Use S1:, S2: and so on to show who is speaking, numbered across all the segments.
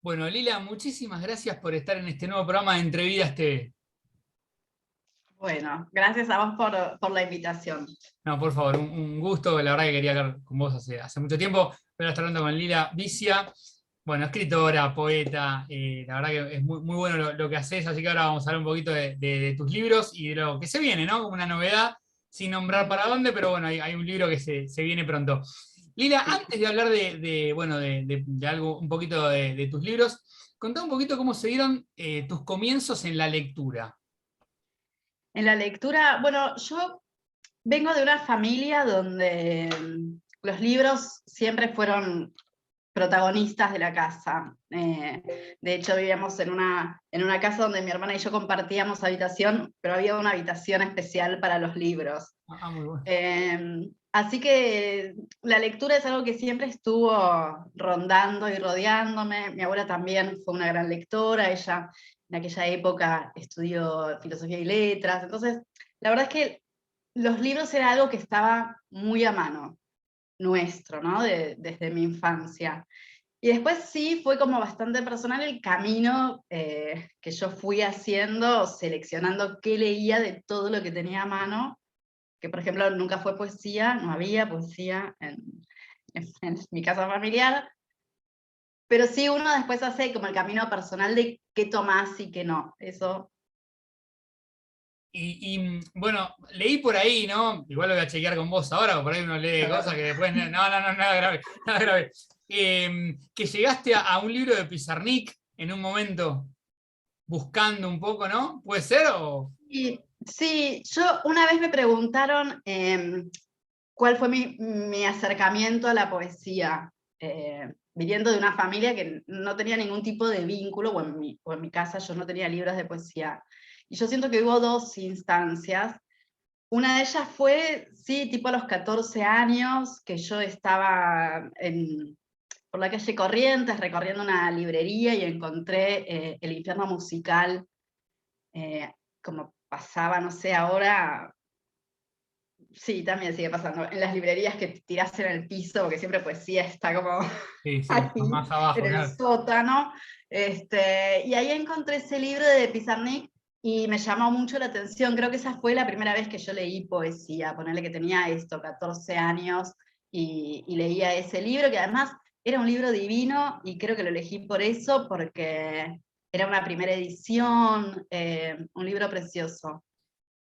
S1: Bueno, Lila, muchísimas gracias por estar en este nuevo programa de Entrevidas TV.
S2: Bueno, gracias a vos por la invitación.
S1: No, por favor, un gusto. La verdad que quería hablar con vos hace mucho tiempo, pero estar hablando con Lila Vicia. Bueno, escritora, poeta, la verdad que es muy bueno lo que haces, así que ahora vamos a hablar un poquito de tus libros y de lo que se viene, ¿no? Como una novedad, sin nombrar para dónde, pero bueno, hay un libro que se viene pronto. Lila,
S2: Sí.
S1: antes de hablar bueno, de algo, un poquito de tus libros, contá un poquito cómo se dieron tus comienzos en la lectura.
S2: En la lectura, bueno, yo vengo de una familia donde los libros siempre fueron protagonistas de la casa. De hecho, vivíamos en una casa donde mi hermana y yo compartíamos habitación, pero había una habitación especial para los libros.
S1: Muy bueno.
S2: Así que la lectura es algo que siempre estuvo rondando y rodeándome. Mi abuela también fue una gran lectora, ella en aquella época estudió filosofía y letras, entonces la verdad es que los libros era algo que estaba muy a mano nuestro, ¿no? Desde mi infancia. Y después sí fue como bastante personal el camino que yo fui haciendo, seleccionando qué leía de todo lo que tenía a mano, que por ejemplo nunca fue poesía, no había poesía en mi casa familiar, pero sí uno después hace como el camino personal de qué tomás y qué no. Eso.
S1: Bueno, leí por ahí, ¿no? Igual lo voy a chequear con vos ahora, porque por ahí uno lee cosas que después. No, nada grave, nada grave. Que llegaste a un libro de Pizarnik en un momento buscando un poco, ¿no? ¿Puede ser?
S2: Y, sí, yo una vez me preguntaron cuál fue mi acercamiento a la poesía, viniendo de una familia que no tenía ningún tipo de vínculo, o en mi casa yo no tenía libros de poesía. Y yo siento que hubo dos instancias. Una de ellas fue, sí, tipo a los 14 años, que yo estaba por la calle Corrientes recorriendo una librería y encontré El infierno musical, como pasaba, no sé, ahora. Sí, también sigue pasando. En las librerías que tirás en el piso, porque siempre poesía está como
S1: Sí, sí,
S2: ahí,
S1: más
S2: en
S1: abajo,
S2: el
S1: claro.
S2: sótano. Y ahí encontré ese libro de Pizarnik y me llamó mucho la atención. Creo que esa fue la primera vez que yo leí poesía, ponerle que tenía 14 años y leía ese libro, que además era un libro divino y creo que lo elegí por eso, porque era una primera edición, un libro precioso.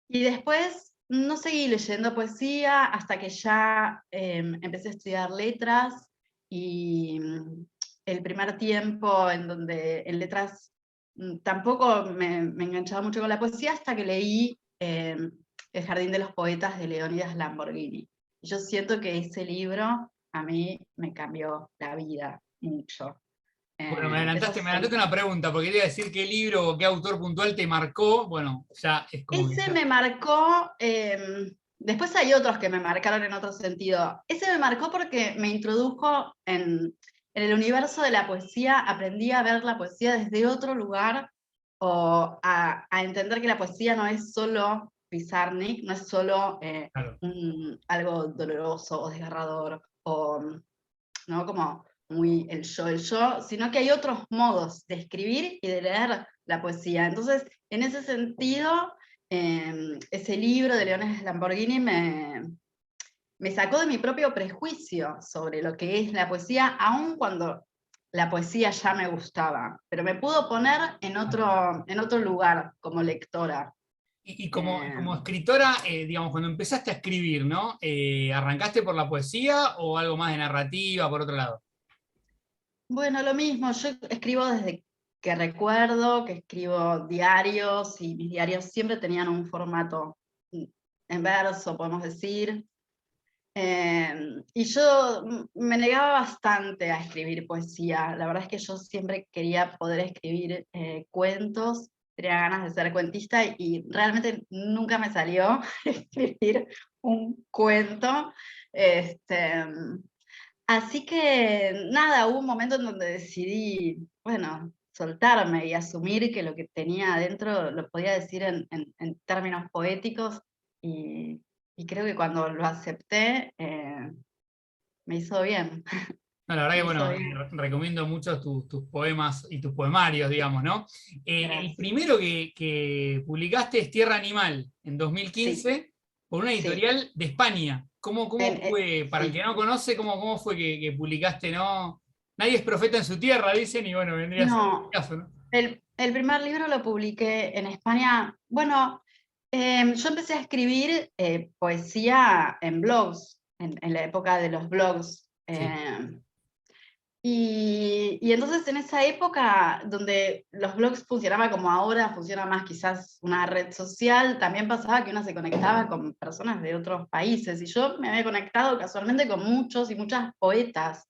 S2: Y después no seguí leyendo poesía hasta que ya empecé a estudiar letras y el primer tiempo en donde en letras tampoco me enganchaba mucho con la poesía hasta que leí El jardín de los poetas de Leónidas Lamborghini. Yo siento que ese libro a mí me cambió la vida mucho.
S1: Bueno, me
S2: Esos son.
S1: adelantaste una pregunta, porque quería decir qué libro o qué autor puntual te marcó. Bueno, ya es como que
S2: Ese
S1: ya.
S2: me marcó, después hay otros que me marcaron en otro sentido. Ese me marcó porque me introdujo en el universo de la poesía, aprendí a ver la poesía desde otro lugar, o a entender que la poesía no es solo Pizarnik, no es solo
S1: Claro.
S2: algo doloroso o desgarrador, o ¿no? Como muy el yo, sino que hay otros modos de escribir y de leer la poesía. Entonces, en ese sentido, ese libro de Leones Lamborghini me sacó de mi propio prejuicio sobre lo que es la poesía, aun cuando la poesía ya me gustaba, pero me pudo poner en otro lugar como lectora.
S1: Como
S2: Eh,
S1: escritora, digamos, cuando empezaste a escribir, ¿no? ¿Arrancaste por la poesía o algo más de narrativa, por otro lado?
S2: Bueno, lo mismo, yo escribo desde que recuerdo, que escribo diarios y mis diarios siempre tenían un formato en verso, podemos decir. Y yo me negaba bastante a escribir poesía. La verdad es que yo siempre quería poder escribir cuentos, tenía ganas de ser cuentista y realmente nunca me salió escribir un cuento. Este, Así que nada, hubo un momento en donde decidí, bueno, soltarme y asumir que lo que tenía adentro lo podía decir en términos poéticos y, y creo que cuando lo acepté me hizo bien.
S1: No, la verdad que,
S2: Me hizo
S1: bueno,
S2: bien.
S1: recomiendo mucho tus poemas y tus poemarios, digamos, ¿no? El
S2: Gracias.
S1: primero que publicaste es Tierra Animal, en
S2: Sí,
S1: 2015, por una
S2: sí,
S1: editorial de España. ¿Cómo fue, para el que
S2: sí.
S1: no conoce, cómo fue que publicaste, no? Nadie es profeta en su tierra, dicen, y bueno, vendría a ser el
S2: No,
S1: caso, ¿no?
S2: el primer libro lo publiqué en España. Bueno, yo empecé a escribir poesía en blogs, en la época de los blogs.
S1: Sí.
S2: Y entonces en esa época donde los blogs funcionaban como ahora, funciona más quizás una red social, también pasaba que uno se conectaba con personas de otros países. Y yo me había conectado casualmente con muchos y muchas poetas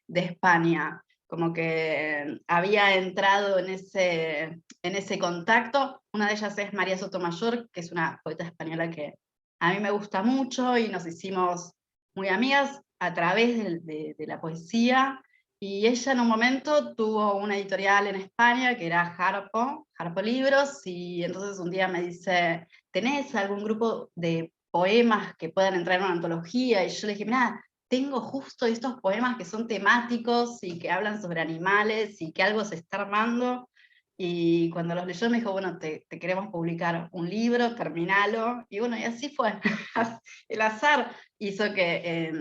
S2: de España, como que había entrado en ese contacto. Una de ellas es María Sotomayor, que es una poeta española que a mí me gusta mucho y nos hicimos muy amigas a través de la poesía. Y ella en un momento tuvo una editorial en España que era Harpo Libros, y entonces un día me dice, ¿tenés algún grupo de poemas que puedan entrar en una antología? Y yo le dije, mira, tengo justo estos poemas que son temáticos y que hablan sobre animales y que algo se está armando. Y cuando los leyó me dijo, bueno, te queremos publicar un libro, terminalo. Y bueno, y así fue. El azar hizo que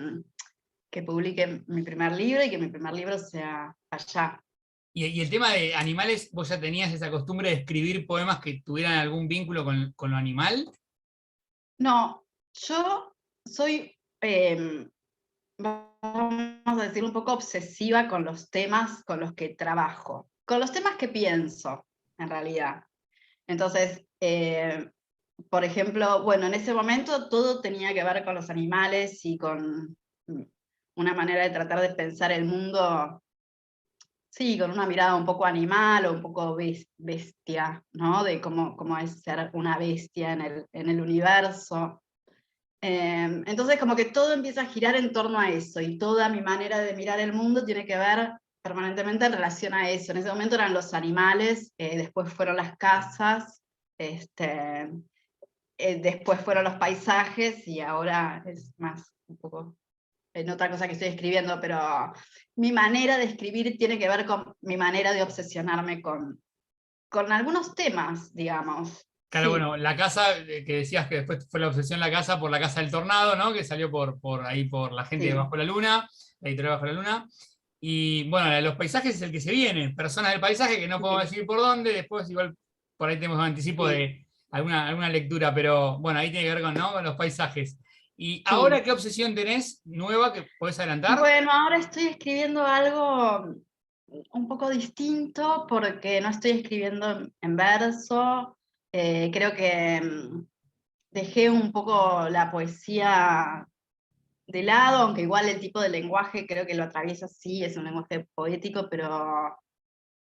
S2: publique mi primer libro y que mi primer libro sea allá.
S1: Y el tema de animales, ¿vos ya tenías esa costumbre de escribir poemas que tuvieran algún vínculo con lo animal?
S2: No, yo soy, vamos a decir, un poco obsesiva con los temas con los que trabajo, con los temas que pienso, en realidad. Entonces, por ejemplo, bueno, en ese momento todo tenía que ver con los animales y con una manera de tratar de pensar el mundo, sí, con una mirada un poco animal o un poco bestia, ¿no? De cómo es ser una bestia en el universo. Entonces, como que todo empieza a girar en torno a eso, y toda mi manera de mirar el mundo tiene que ver permanentemente en relación a eso. En ese momento eran los animales, después fueron las casas, este, después fueron los paisajes, y ahora es más un poco en otra cosa que estoy escribiendo, pero mi manera de escribir tiene que ver con mi manera de obsesionarme con algunos temas, digamos.
S1: Claro,
S2: Sí,
S1: bueno, la casa, que decías que después fue la obsesión la casa por la casa del tornado, ¿no? Que salió por ahí, por la gente de
S2: sí,
S1: Bajo la Luna, la editorial Bajo la Luna. Y bueno, la de los paisajes es el que se viene, personas del paisaje que no podemos
S2: sí,
S1: decir por dónde, después igual por ahí tenemos un anticipo
S2: sí,
S1: de alguna lectura, pero bueno, ahí tiene que ver con, ¿no? Con los paisajes. ¿Y ahora
S2: sí.
S1: qué obsesión tenés nueva que podés adelantar?
S2: Bueno, ahora estoy escribiendo algo un poco distinto porque no estoy escribiendo en verso. Creo que dejé un poco la poesía de lado, aunque igual el tipo de lenguaje creo que lo atraviesa, sí, es un lenguaje poético, pero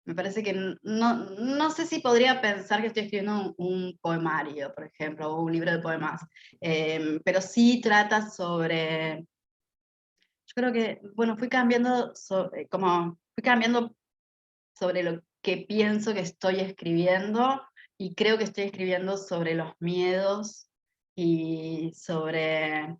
S2: me parece que no sé si podría pensar que estoy escribiendo un poemario, por ejemplo, o un libro de poemas. Pero sí trata sobre, yo creo que, bueno, fui cambiando sobre lo que pienso que estoy escribiendo, y creo que estoy escribiendo sobre los miedos y sobre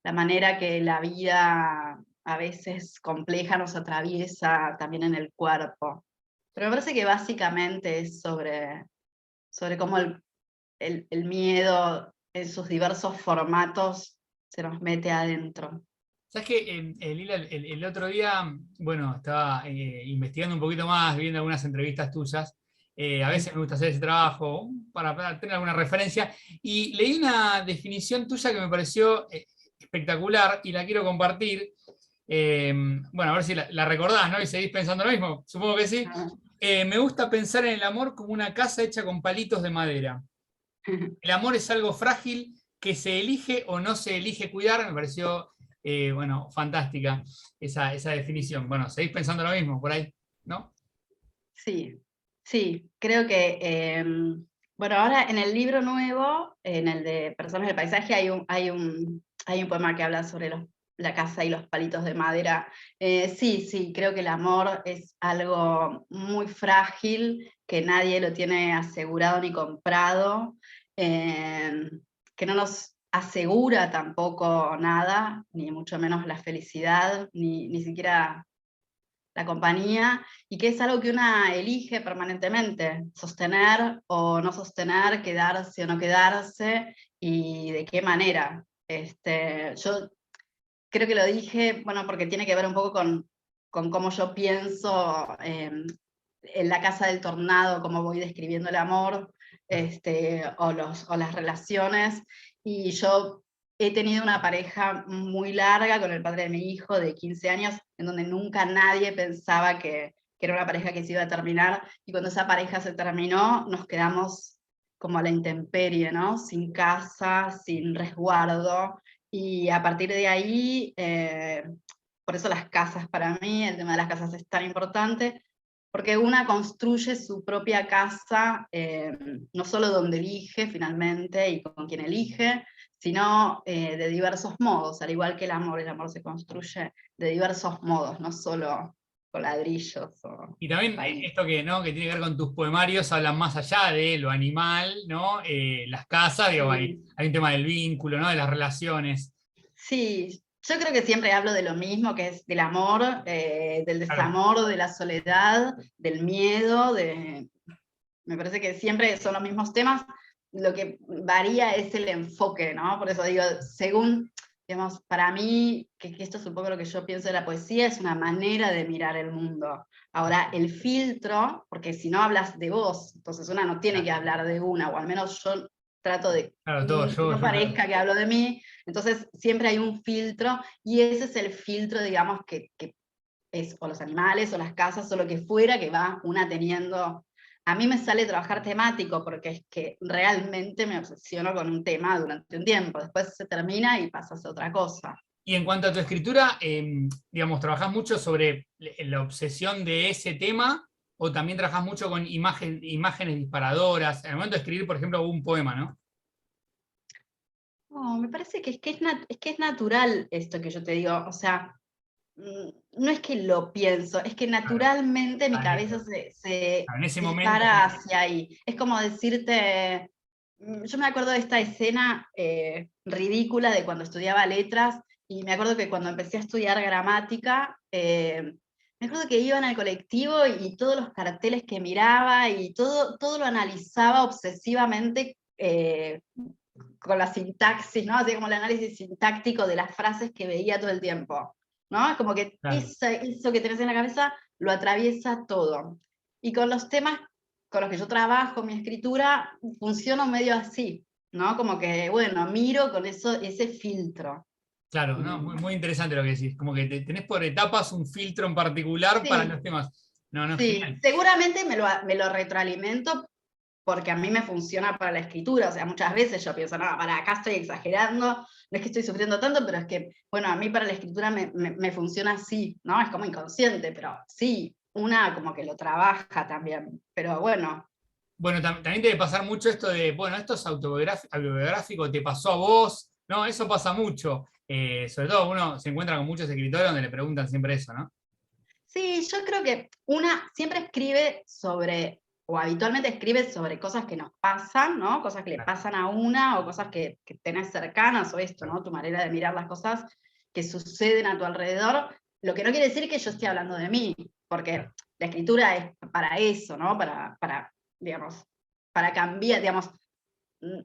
S2: la manera que la vida a veces compleja nos atraviesa también en el cuerpo. Pero me parece que básicamente es sobre cómo el miedo en sus diversos formatos se nos mete adentro.
S1: Sabes que, Lila, el otro día, bueno, estaba investigando un poquito más, viendo algunas entrevistas tuyas. A veces me gusta hacer ese trabajo para tener alguna referencia. Y leí una definición tuya que me pareció espectacular y la quiero compartir. Eh, bueno, a ver si la recordás, ¿no? Y seguís pensando lo mismo. Supongo que sí.
S2: Ah.
S1: Me gusta pensar en el amor como una casa hecha con palitos de madera. El amor es algo frágil que se elige o no se elige cuidar. Me pareció, bueno, fantástica esa definición. Bueno, seguís pensando lo mismo por ahí, ¿no?
S2: Sí, sí, creo que, bueno, ahora en el libro nuevo, en el de Personas del Paisaje, hay un poema que habla sobre la casa y los palitos de madera. Sí, sí, creo que el amor es algo muy frágil, que nadie lo tiene asegurado ni comprado, eh, que no nos asegura tampoco nada, ni mucho menos la felicidad, ni siquiera la compañía, y que es algo que una elige permanentemente, sostener o no sostener, quedarse o no quedarse, y de qué manera. Yo creo que lo dije, bueno, porque tiene que ver un poco con cómo yo pienso en La Casa del Tornado, cómo voy describiendo el amor, o las relaciones, y yo he tenido una pareja muy larga con el padre de mi hijo de 15 años, en donde nunca nadie pensaba que era una pareja que se iba a terminar, y cuando esa pareja se terminó, nos quedamos como a la intemperie, ¿no? Sin casa, sin resguardo, y a partir de ahí, por eso las casas para mí, el tema de las casas es tan importante, porque una construye su propia casa, no solo donde elige finalmente y con quien elige, sino de diversos modos, al igual que el amor se construye de diversos modos, no solo con ladrillos o
S1: Y también
S2: país.
S1: esto que, ¿no? que tiene que ver con tus poemarios, hablan más allá de lo animal, ¿no? Las casas, digo,
S2: Sí.
S1: hay un tema del vínculo, ¿no? De las relaciones.
S2: Sí, yo creo que siempre hablo de lo mismo, que es del amor, del
S1: Claro,
S2: desamor, de la soledad, del miedo, me parece que siempre son los mismos temas, lo que varía es el enfoque, ¿no? Por eso digo, según, digamos, para mí, que esto es un poco lo que yo pienso de la poesía, es una manera de mirar el mundo. Ahora, el filtro, porque si no hablas de vos, entonces una no tiene que hablar de una, o al menos yo trato de
S1: claro, todo,
S2: que no
S1: yo, todo.
S2: parezca que hablo de mí, entonces siempre hay un filtro, y ese es el filtro, digamos, que es o los animales o las casas o lo que fuera que va una teniendo. A mí me sale trabajar temático porque es que realmente me obsesiono con un tema durante un tiempo, después se termina y pasas a otra cosa.
S1: Y en cuanto a tu escritura, digamos, ¿trabajás mucho sobre la obsesión de ese tema o también trabajás mucho con imágenes disparadoras? En el momento de escribir, por ejemplo, un poema, ¿no?
S2: No, me parece que es que es natural esto que yo te digo, o sea, no es que lo pienso, es que
S1: Claro,
S2: naturalmente mi
S1: ahí
S2: cabeza
S1: está.
S2: se
S1: En ese momento,
S2: dispara hacia ahí. Es como decirte, yo me acuerdo de esta escena ridícula de cuando estudiaba letras, y me acuerdo que cuando empecé a estudiar gramática, me acuerdo que iba en el colectivo y todos los carteles que miraba y todo lo analizaba obsesivamente, con la sintaxis, ¿no? Así como el análisis sintáctico de las frases que veía todo el tiempo, ¿no? Es como que
S1: claro.
S2: eso que tenés en la cabeza lo atraviesa todo. Y con los temas con los que yo trabajo, mi escritura, funciona medio así, ¿no? Como que, bueno, miro con eso, ese filtro.
S1: Claro, ¿no?
S2: Y,
S1: Muy, muy interesante lo que decís. Como que tenés por etapas un filtro en particular para los
S2: sí,
S1: temas. No, no,
S2: sí,
S1: genial.
S2: seguramente me lo retroalimento porque a mí me funciona para la escritura, o sea, muchas veces yo pienso, no, para acá estoy exagerando, no es que estoy sufriendo tanto, pero es que, bueno, a mí para la escritura me funciona así, ¿no? Es como inconsciente, pero sí, una como que lo trabaja también, pero bueno.
S1: Bueno, también debe pasar mucho esto de, bueno, esto es autobiográfico, te pasó a vos, ¿no? Eso pasa mucho. Sobre todo uno se encuentra con muchos escritores donde le preguntan siempre eso, ¿no?
S2: Sí, yo creo que una siempre escribe sobre, o habitualmente escribe sobre cosas que nos pasan, ¿no? Cosas que le
S1: Claro,
S2: pasan a una, o cosas que tenés cercanas, o esto,
S1: claro.
S2: ¿no? Tu manera de mirar las cosas que suceden a tu alrededor. Lo que no quiere decir que yo esté hablando de mí, porque la escritura es para eso, ¿no? Digamos, para cambiar, digamos,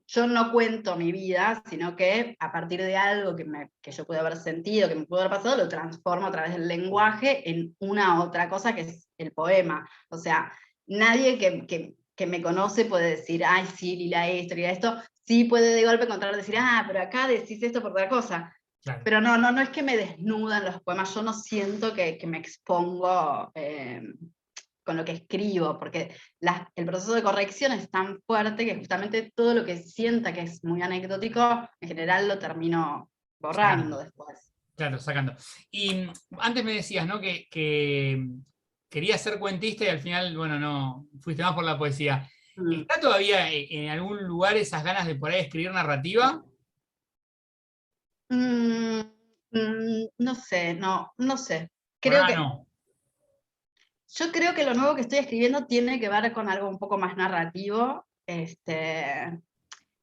S2: yo no cuento mi vida, sino que a partir de algo que yo puedo haber sentido, que me pudo haber pasado, lo transformo a través del lenguaje en una otra cosa que es el poema. O sea, nadie que me conoce puede decir, ay, sí, Lila esto. Sí puede de golpe encontrar, decir, ah, pero acá decís esto por otra cosa.
S1: Claro.
S2: Pero no es que me desnudan los poemas, yo no siento que me expongo con lo que escribo, porque el proceso de corrección es tan fuerte que justamente todo lo que sienta que es muy anecdótico, en general lo termino
S1: Sacando,
S2: borrando después.
S1: claro, sacando. Y antes me decías, ¿no? Que querías ser cuentista y al final, bueno, no, fuiste más por la poesía.
S2: Mm.
S1: ¿Está todavía en algún lugar esas ganas de por ahí escribir narrativa?
S2: Mm, no sé, no sé.
S1: Por
S2: Creo
S1: ahora
S2: que,
S1: no.
S2: yo creo que lo nuevo que estoy escribiendo tiene que ver con algo un poco más narrativo.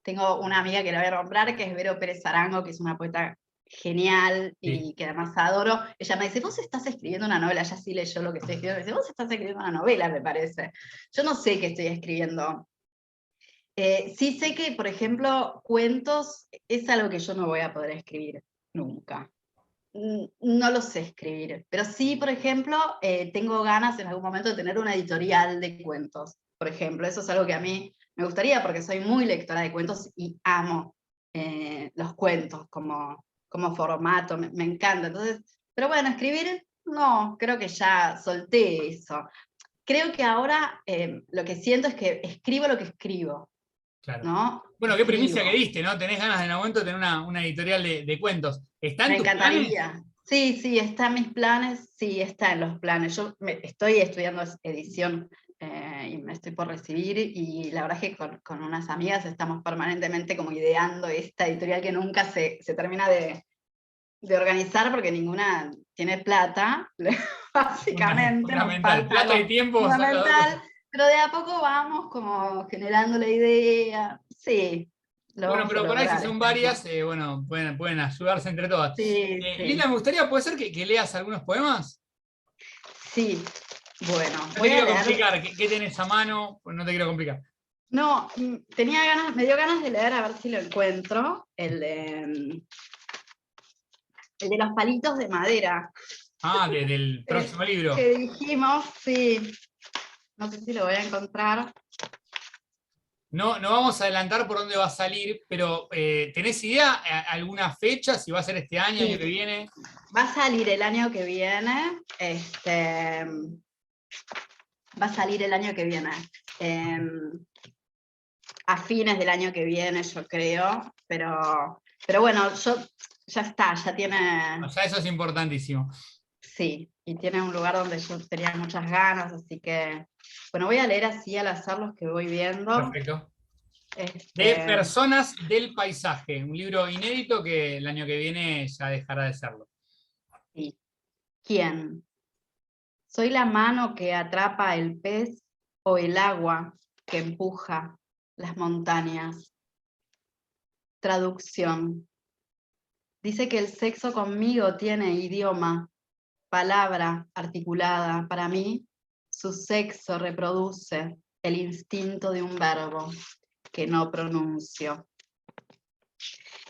S2: Tengo una amiga que la voy a nombrar, que es Vero Pérez Arango, que es una poeta genial
S1: Sí,
S2: y que además adoro. Ella me dice, vos estás escribiendo una novela, ella sí leyó lo que estoy escribiendo, me dice, vos estás escribiendo una novela, me parece. Yo no sé qué estoy escribiendo. Sí sé que, por ejemplo, cuentos es algo que yo no voy a poder escribir nunca. No lo sé escribir, pero sí, por ejemplo, tengo ganas en algún momento de tener una editorial de cuentos, por ejemplo. Eso es algo que a mí me gustaría porque soy muy lectora de cuentos y amo los cuentos como formato, me encanta. Entonces, pero bueno, escribir, no, creo que ya solté eso. Creo que ahora lo que siento es que escribo lo que escribo,
S1: claro.
S2: ¿no?
S1: Bueno, qué primicia que
S2: Escribo.
S1: diste, ¿no? Tenés ganas de en algún momento de tener una editorial de cuentos. ¿Está en
S2: Me
S1: tus planes?
S2: encantaría. Sí, sí, está en mis planes, sí, está en los planes. Yo estoy estudiando edición y me estoy por recibir y la verdad es que con unas amigas estamos permanentemente como ideando esta editorial que nunca se termina de organizar porque ninguna tiene plata, básicamente, nos
S1: Fundamental.
S2: falta
S1: Plata y
S2: algo
S1: tiempo son las dos cosas.
S2: fundamental, pero de a poco vamos como generando la idea. Sí, lo
S1: Bueno,
S2: vamos a
S1: pero por ahí si
S2: lograr,
S1: son
S2: esperemos.
S1: varias, bueno, pueden ayudarse entre todas.
S2: Sí,
S1: Lila,
S2: sí.
S1: me gustaría, ¿puede ser que leas algunos poemas?
S2: Sí, bueno,
S1: No te
S2: voy a
S1: quiero
S2: leer.
S1: complicar, ¿qué tenés a mano? Pues no te quiero complicar.
S2: No, tenía ganas, me dio ganas de leer, a ver si lo encuentro, el de los palitos de madera.
S1: Ah, del
S2: El
S1: próximo libro.
S2: que dijimos, sí, no sé si lo voy a encontrar.
S1: No, no vamos a adelantar por dónde va a salir, pero ¿tenés idea alguna fecha? Si va a ser este año, año que
S2: Sí,
S1: viene.
S2: va a salir el año que viene, va a salir el año que viene. A fines del año que viene, yo creo, pero bueno, ya está, ya tiene.
S1: O sea, eso es importantísimo.
S2: Sí, y tiene un lugar donde yo tenía muchas ganas, así que, bueno, voy a leer así al azar los que voy viendo.
S1: Perfecto. De
S2: Este,
S1: Personas del Paisaje, un libro inédito que el año que viene ya dejará de serlo.
S2: sí. ¿Quién? ¿Soy la mano que atrapa el pez o el agua que empuja las montañas? Traducción. Dice que el sexo conmigo tiene idioma, palabra articulada. Para mí, su sexo reproduce el instinto de un verbo que no pronuncio.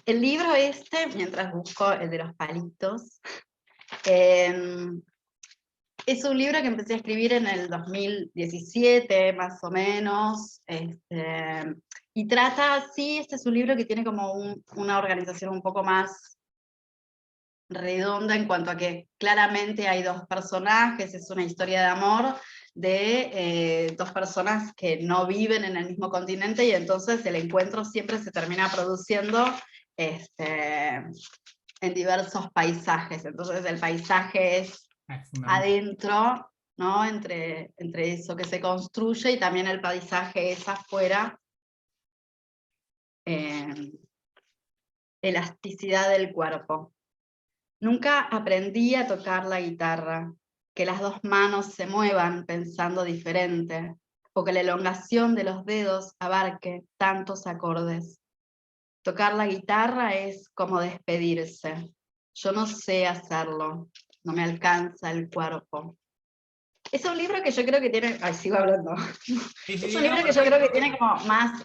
S2: El libro este, mientras busco el de los palitos, es un libro que empecé a escribir en el 2017, más o menos, y trata, sí, este es un libro que tiene como una organización un poco más redonda en cuanto a que claramente hay dos personajes, es una historia de amor de dos personas que no viven en el mismo continente y entonces el encuentro siempre se termina produciendo en diversos paisajes. Entonces el paisaje es
S1: Es fundamental.
S2: adentro, ¿no? Entre eso que se construye y también el paisaje es afuera. Eh, elasticidad del cuerpo. Nunca aprendí a tocar la guitarra, que las dos manos se muevan pensando diferente, o que la elongación de los dedos abarque tantos acordes. Tocar la guitarra es como despedirse. Yo no sé hacerlo, no me alcanza el cuerpo. Es un libro que yo creo que tiene, ay, sigo hablando.
S1: Sí, sí,
S2: Es
S1: sí,
S2: un
S1: no,
S2: libro que yo creo que
S1: perfecto.
S2: tiene como más,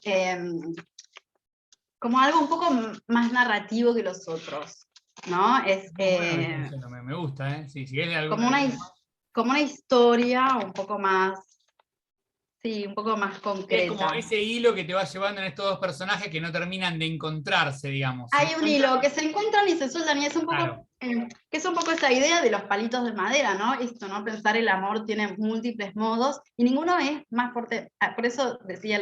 S2: como algo un poco más narrativo que los otros, ¿no? Es
S1: Muy bueno lo que estás diciendo, me gusta, ¿eh? Sí, si es de algo,
S2: como como una historia un poco más, sí, un poco más
S1: es como
S2: concreta.
S1: ese hilo que te va llevando en estos dos personajes que no terminan de encontrarse, digamos. Se
S2: Hay un
S1: encuentran,
S2: hilo que se encuentran y se sueltan y es un poco,
S1: claro,
S2: que es un poco esa idea de los palitos de madera, ¿no? Esto, ¿no? Pensar el amor tiene múltiples modos y ninguno es más fuerte. Por eso decía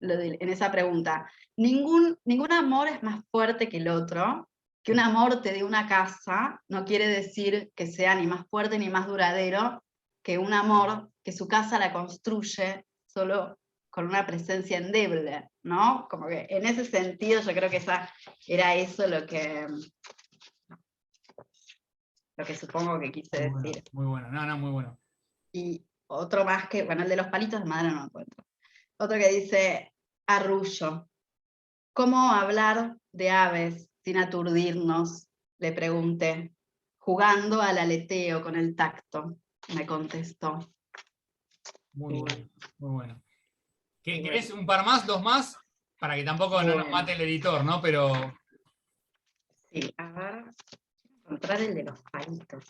S2: en esa pregunta. Ningún amor es más fuerte que el otro. Que un amor te dé una casa no quiere decir que sea ni más fuerte ni más duradero que un amor que su casa la construye solo con una presencia endeble, ¿no? Como que en ese sentido yo creo que era eso lo que supongo que quise
S1: muy bueno,
S2: decir.
S1: muy bueno. No, no, muy bueno.
S2: Y otro más que, bueno, el de los palitos de madera no lo encuentro. Otro que dice, arrullo. ¿Cómo hablar de aves sin aturdirnos? Le pregunté, jugando al aleteo con el tacto, me contestó.
S1: Muy bueno, muy bueno.
S2: Muy
S1: ¿Querés
S2: bueno.
S1: un par más, dos más? Para que tampoco no nos mate el editor, ¿no? Pero
S2: Sí, a ver, encontrar el de los palitos.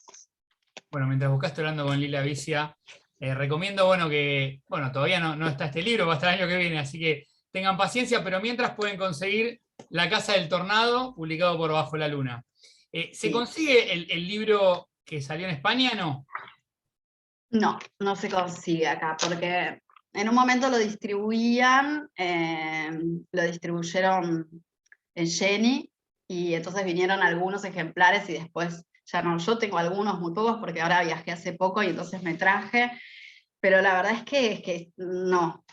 S1: bueno, mientras buscaste hablando con Lila Vicia, recomiendo, bueno, que, bueno, todavía no está este libro, va a estar el año que viene, así que tengan paciencia, pero mientras pueden conseguir La Casa del Tornado, publicado por Bajo la Luna. ¿Se
S2: Sí.
S1: consigue el libro que salió en España? No.
S2: No, no se consigue acá, porque en un momento lo distribuían, lo distribuyeron en Jenny, y entonces vinieron algunos ejemplares y después ya no. Yo tengo algunos, muy pocos, porque ahora viajé hace poco y entonces me traje, pero la verdad es que no.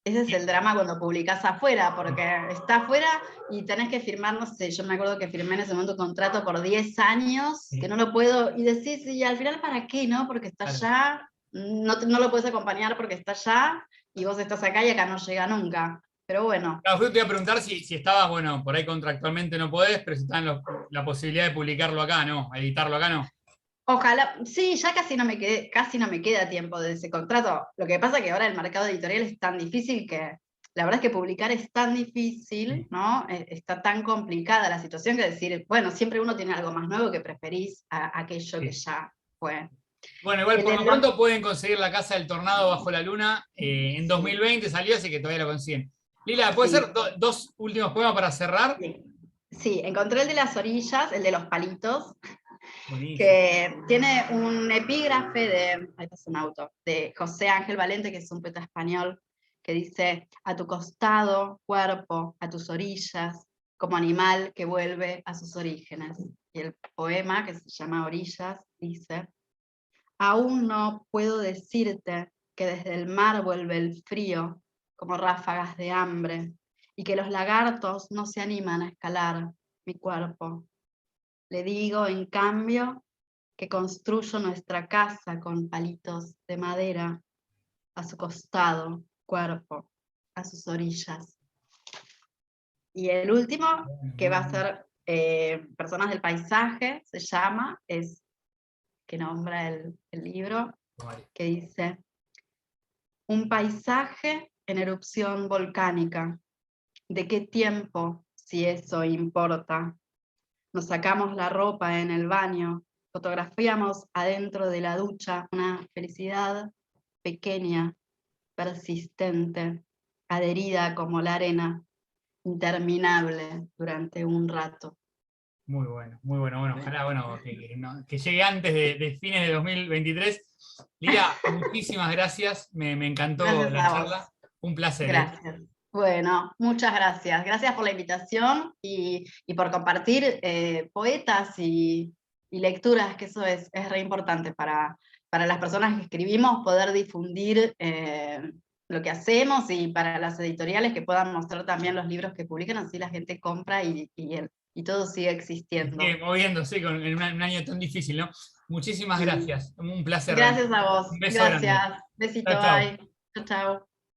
S2: Ese es el drama cuando publicás afuera, porque está afuera y tenés que firmar, no sé, yo me acuerdo que firmé en ese momento un contrato por 10 años,
S1: Sí.
S2: que no lo puedo, y decís, y al final, ¿para qué, no? Porque está
S1: Claro.
S2: allá, no lo puedes acompañar porque está allá, y vos estás acá y acá no llega nunca. Pero bueno.
S1: Claro, yo te iba a preguntar si estabas, bueno, por ahí contractualmente no podés, pero si está la posibilidad de publicarlo acá, ¿no? Editarlo acá, ¿no?
S2: Ojalá, sí, ya casi no me queda tiempo de ese contrato. Lo que pasa es que ahora el mercado editorial es tan difícil que la verdad es que publicar es tan difícil, ¿no? Está tan complicada la situación que decir, bueno, siempre uno tiene algo más nuevo que preferís a aquello que ya fue.
S1: Bueno, igual
S2: El
S1: por
S2: de
S1: lo
S2: los-
S1: pronto pueden conseguir La Casa del Tornado Bajo la Luna. En 2020 salió, así que todavía lo consiguen. Lila, ¿puede
S2: sí,
S1: ser dos últimos poemas para cerrar?
S2: sí. Sí, encontré el de las orillas, el de los palitos,
S1: Buenísimo.
S2: que tiene un epígrafe ahí pasa un auto, de José Ángel Valente, que es un poeta español, que dice: a tu costado, cuerpo, a tus orillas, como animal que vuelve a sus orígenes. Y el poema, que se llama Orillas, dice: aún no puedo decirte que desde el mar vuelve el frío, como ráfagas de hambre, y que los lagartos no se animan a escalar mi cuerpo. Le digo, en cambio, que construyo nuestra casa con palitos de madera, a su costado, cuerpo, a sus orillas. Y el último, que va a ser Personas del Paisaje, se llama, es que nombra el libro, que dice: un paisaje en erupción volcánica. ¿De qué tiempo, si eso importa? Nos sacamos la ropa en el baño, fotografiamos adentro de la ducha una felicidad pequeña, persistente, adherida como la arena, interminable durante un rato.
S1: Muy bueno, muy bueno. Bueno, ojalá que llegue antes de fines de 2023. Lila, muchísimas gracias. Me encantó
S2: Gracias
S1: la
S2: a vos.
S1: charla. Un placer.
S2: Gracias. Bueno, muchas gracias. Gracias por la invitación y por compartir poetas y lecturas, que eso es re importante para las personas que escribimos, poder difundir lo que hacemos, y para las editoriales que puedan mostrar también los libros que publican, así la gente compra y todo sigue existiendo.
S1: Sigue moviendo, sí, en un año tan difícil, ¿no? Muchísimas
S2: Sí.
S1: gracias. Un placer
S2: Gracias
S1: realmente.
S2: a vos.
S1: Un beso grande.
S2: Gracias. Besito,
S1: Chao, chao.
S2: bye. Chao, chao.